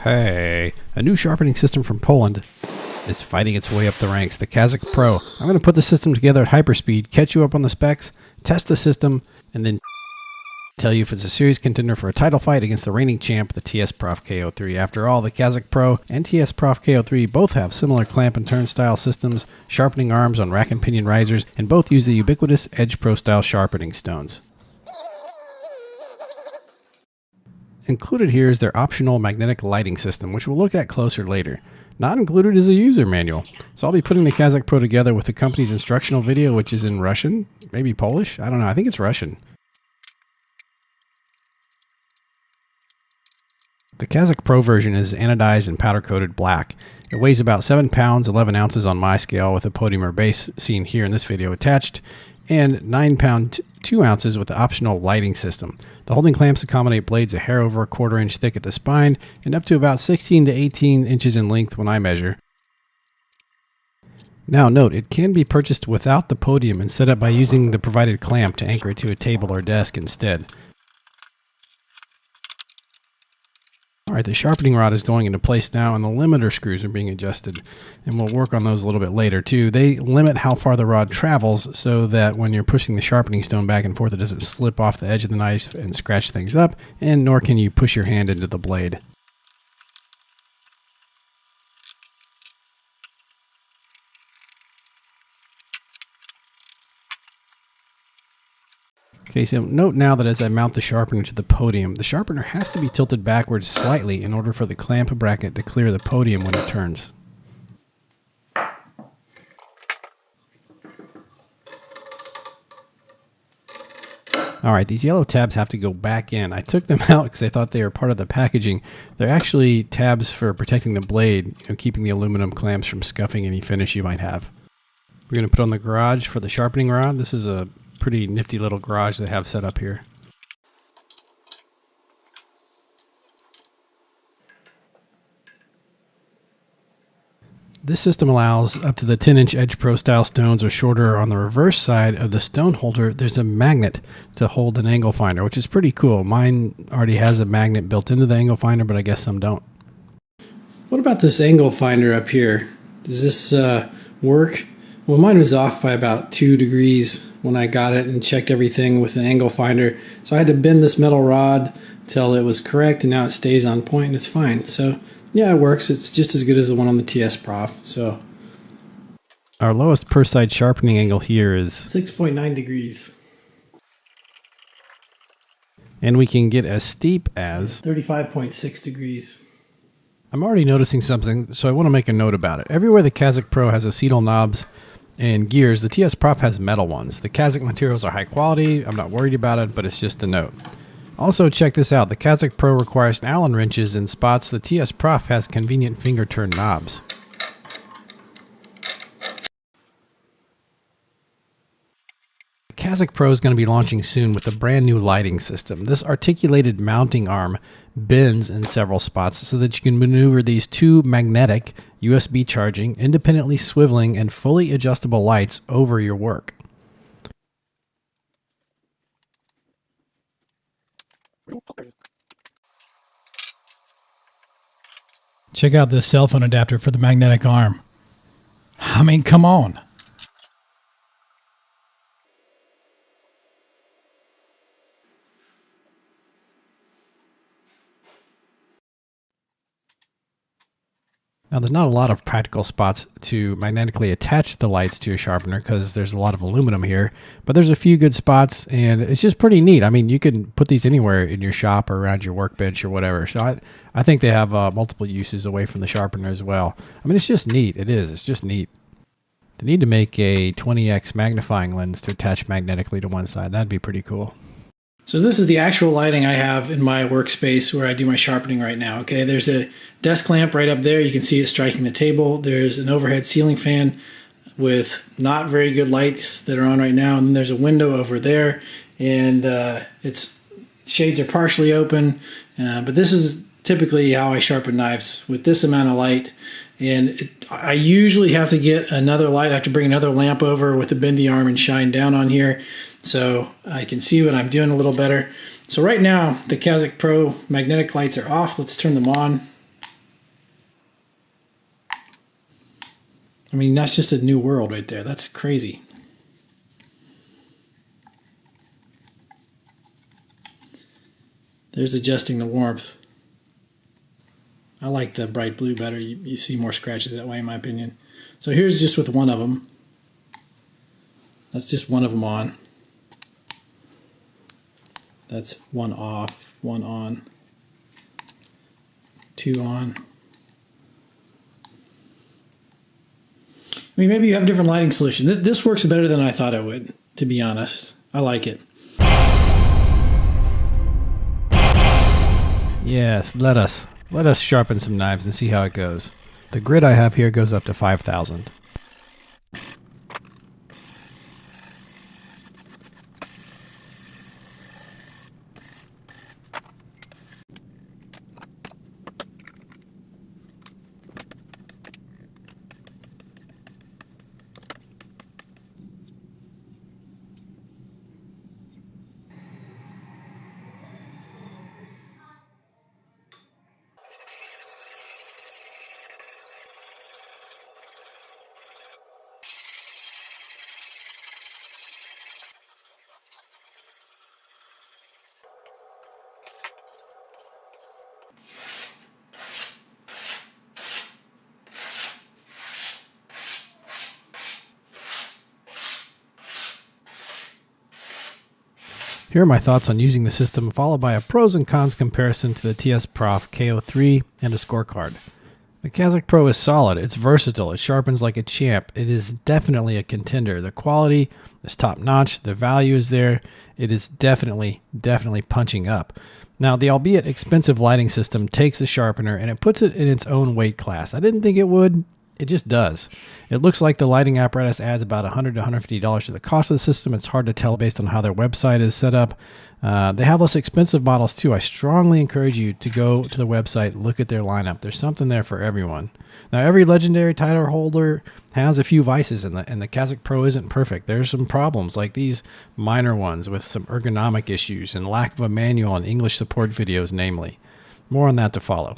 Hey, a new sharpening system from Poland is fighting its way up the ranks, the Kazak Pro. I'm going to put the system together at hyperspeed, catch you up on the specs, test the system, and then tell you if it's a serious contender for a title fight against the reigning champ, the TS Prof KO3. After all, the Kazak Pro and TS Prof KO3 both have similar clamp and turn style systems, sharpening arms on rack and pinion risers, and both use the ubiquitous Edge Pro style sharpening stones. Included here is their optional magnetic lighting system, which we'll look at closer later. Not included is a user manual, so I'll be putting the Kazak Pro together with the company's instructional video, which is in Russian, maybe Polish, I don't know, I think it's Russian. The Kazak Pro version is anodized and powder-coated black. It weighs about 7 pounds, 11 ounces on my scale with a podium or base seen here in this video attached, and 9 pounds, 2 ounces with the optional lighting system. The holding clamps accommodate blades a hair over a 1/4 inch thick at the spine and up to about 16 to 18 inches in length when I measure. Now note, it can be purchased without the podium and set up by using the provided clamp to anchor it to a table or desk instead. Alright, the sharpening rod is going into place now and the limiter screws are being adjusted. And we'll work on those a little bit later too. They limit how far the rod travels so that when you're pushing the sharpening stone back and forth, it doesn't slip off the edge of the knife and scratch things up, and nor can you push your hand into the blade. Okay, so note now that as I mount the sharpener to the podium, the sharpener has to be tilted backwards slightly in order for the clamp bracket to clear the podium when it turns. Alright, these yellow tabs have to go back in. I took them out because I thought they were part of the packaging. They're actually tabs for protecting the blade, keeping the aluminum clamps from scuffing any finish you might have. We're going to put on the garage for the sharpening rod. This is a pretty nifty little garage they have set up here. This system allows up to the 10-inch Edge Pro style stones or shorter. On the reverse side of the stone holder, there's a magnet to hold an angle finder, which is pretty cool. Mine already has a magnet built into the angle finder, but I guess some don't. What about this angle finder up here? Does this work? Well, mine was off by about 2 degrees when I got it and checked everything with the angle finder. So I had to bend this metal rod till it was correct, and now it stays on point and it's fine. So yeah, it works. It's just as good as the one on the TS Prof. So our lowest per side sharpening angle here is 6.9 degrees. And we can get as steep as 35.6 degrees. I'm already noticing something, so I want to make a note about it. Everywhere the Kazak Pro has acetal knobs and gears, the TS Prof has metal ones. The Kazak materials are high quality. I'm not worried about it, but it's just a note. Also, check this out. The Kazak Pro requires Allen wrenches in spots. The TS Prof has convenient finger turn knobs. The Kazak Pro is going to be launching soon with a brand new lighting system. This articulated mounting arm bends in several spots so that you can maneuver these two magnetic USB charging, independently swiveling, and fully adjustable lights over your work. Check out this cell phone adapter for the magnetic arm. I mean, come on. Now, there's not a lot of practical spots to magnetically attach the lights to a sharpener because there's a lot of aluminum here, but there's a few good spots and it's just pretty neat. I mean, you can put these anywhere in your shop or around your workbench or whatever. So I think they have multiple uses away from the sharpener as well. I mean, it's just neat. It is. It's just neat. They need to make a 20x magnifying lens to attach magnetically to one side. That'd be pretty cool. So this is the actual lighting I have in my workspace where I do my sharpening right now. Okay, there's a desk lamp right up there. You can see it striking the table. There's an overhead ceiling fan with not very good lights that are on right now. And then there's a window over there, and its shades are partially open. But this is typically how I sharpen knives, with this amount of light. And I usually have to get another light. I have to bring another lamp over with a bendy arm and shine down on here so I can see what I'm doing a little better. So right now, the Kazak Pro magnetic lights are off. Let's turn them on. I mean, that's just a new world right there. That's crazy. There's adjusting the warmth. I like the bright blue better. You see more scratches that way, in my opinion. So here's just with one of them. That's just one of them on. That's one off, one on, two on. I mean, maybe you have a different lighting solution. This works better than I thought it would, to be honest. I like it. Yes, let us sharpen some knives and see how it goes. The grit I have here goes up to 5,000. Here are my thoughts on using the system, followed by a pros and cons comparison to the TS Prof KO3 and a scorecard. The Kazak Pro is solid, it's versatile, it sharpens like a champ, it is definitely a contender. The quality is top notch, the value is there, it is definitely punching up. Now, the albeit expensive lighting system takes the sharpener and it puts it in its own weight class. I didn't think it would. It just does. It looks like the lighting apparatus adds about $100 to $150 to the cost of the system. It's hard to tell based on how their website is set up. They have less expensive models too. I strongly encourage you to go to the website, look at their lineup. There's something there for everyone. Now, every legendary title holder has a few vices, and the Kazak Pro isn't perfect. There's some problems, like these minor ones with some ergonomic issues and lack of a manual and English support videos, namely. More on that to follow.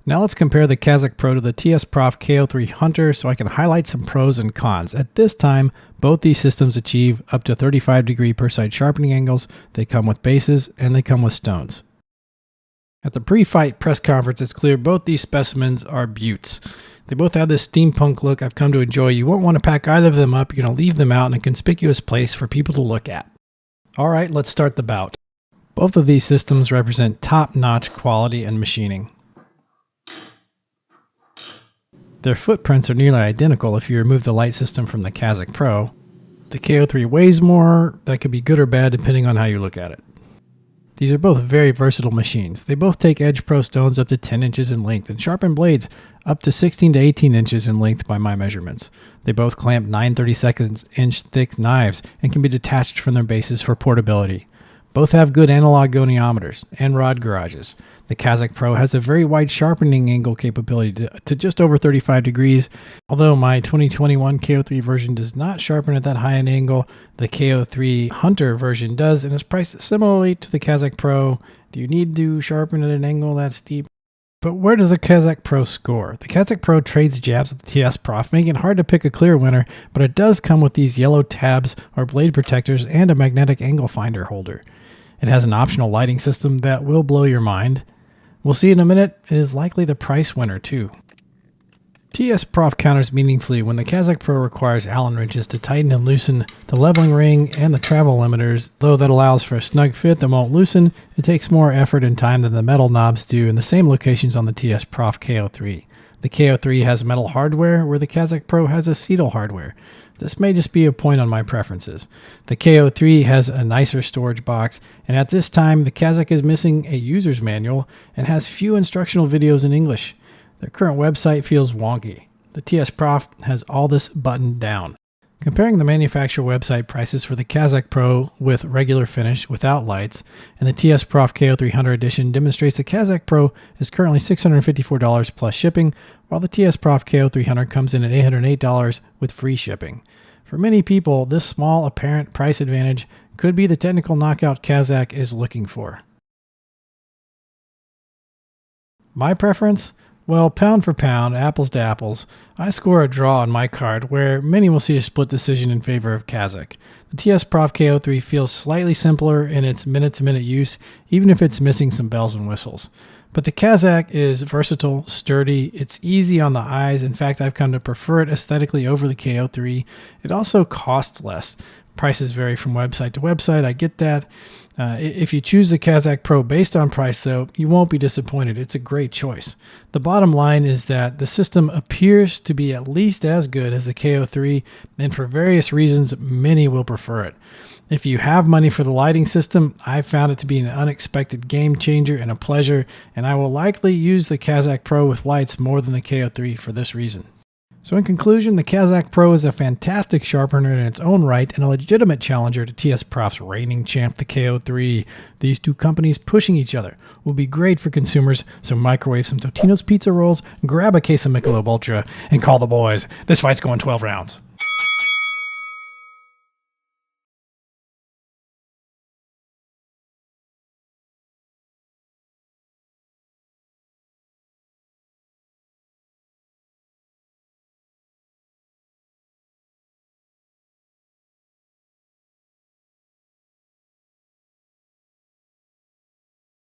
Now let's compare the Kazak Pro to the TS Prof KO3 Hunter so I can highlight some pros and cons. At this time, both these systems achieve up to 35° per side sharpening angles, they come with bases, and they come with stones. At the pre-fight press conference, it's clear both these specimens are beauts. They both have this steampunk look I've come to enjoy. You won't want to pack either of them up, you're going to leave them out in a conspicuous place for people to look at. Alright, let's start the bout. Both of these systems represent top-notch quality and machining. Their footprints are nearly identical if you remove the light system from the Kazak Pro. The KO3 weighs more. That could be good or bad depending on how you look at it. These are both very versatile machines. They both take Edge Pro stones up to 10 inches in length and sharpen blades up to 16 to 18 inches in length by my measurements. They both clamp 9/32 inch thick knives and can be detached from their bases for portability. Both have good analog goniometers and rod garages. The Kazak Pro has a very wide sharpening angle capability to just over 35 degrees. Although my 2021 KO3 version does not sharpen at that high an angle, the KO3 Hunter version does and is priced similarly to the Kazak Pro. Do you need to sharpen at an angle that steep? But where does the Kazak Pro score? The Kazak Pro trades jabs with the TS Prof, making it hard to pick a clear winner, but it does come with these yellow tabs or blade protectors and a magnetic angle finder holder. It has an optional lighting system that will blow your mind. We'll see in a minute, it is likely the price winner too. TS Prof counters meaningfully when the Kazak Pro requires Allen wrenches to tighten and loosen the leveling ring and the travel limiters. Though that allows for a snug fit that won't loosen, it takes more effort and time than the metal knobs do in the same locations on the TS Prof KO3. The KO3 has metal hardware where the Kazak Pro has acetal hardware. This may just be a point on my preferences. The KO3 has a nicer storage box, and at this time the Kazak is missing a user's manual and has few instructional videos in English. Their current website feels wonky. The TS Prof has all this buttoned down. Comparing the manufacturer website prices for the Kazak Pro with regular finish without lights and the TS Prof KO3 Hunter Edition demonstrates the Kazak Pro is currently $654 plus shipping, while the TS Prof KO3 Hunter comes in at $808 with free shipping. For many people, this small apparent price advantage could be the technical knockout Kazak is looking for. My preference? Well, pound for pound, apples to apples, I score a draw on my card where many will see a split decision in favor of Kazakh. The TS Prof KO3 feels slightly simpler in its minute-to-minute use, even if it's missing some bells and whistles. But the Kazakh is versatile, sturdy, it's easy on the eyes. In fact, I've come to prefer it aesthetically over the KO3. It also costs less. Prices vary from website to website, I get that. If you choose the Kazakh Pro based on price, though, you won't be disappointed. It's a great choice. The bottom line is that the system appears to be at least as good as the KO3, and for various reasons, many will prefer it. If you have money for the lighting system, I've found it to be an unexpected game changer and a pleasure, and I will likely use the Kazakh Pro with lights more than the KO3 for this reason. So in conclusion, the Kazakh Pro is a fantastic sharpener in its own right and a legitimate challenger to TS Prof's reigning champ, the KO3. These two companies pushing each other will be great for consumers, so microwave some Totino's pizza rolls, grab a case of Michelob Ultra, and call the boys. This fight's going 12 rounds.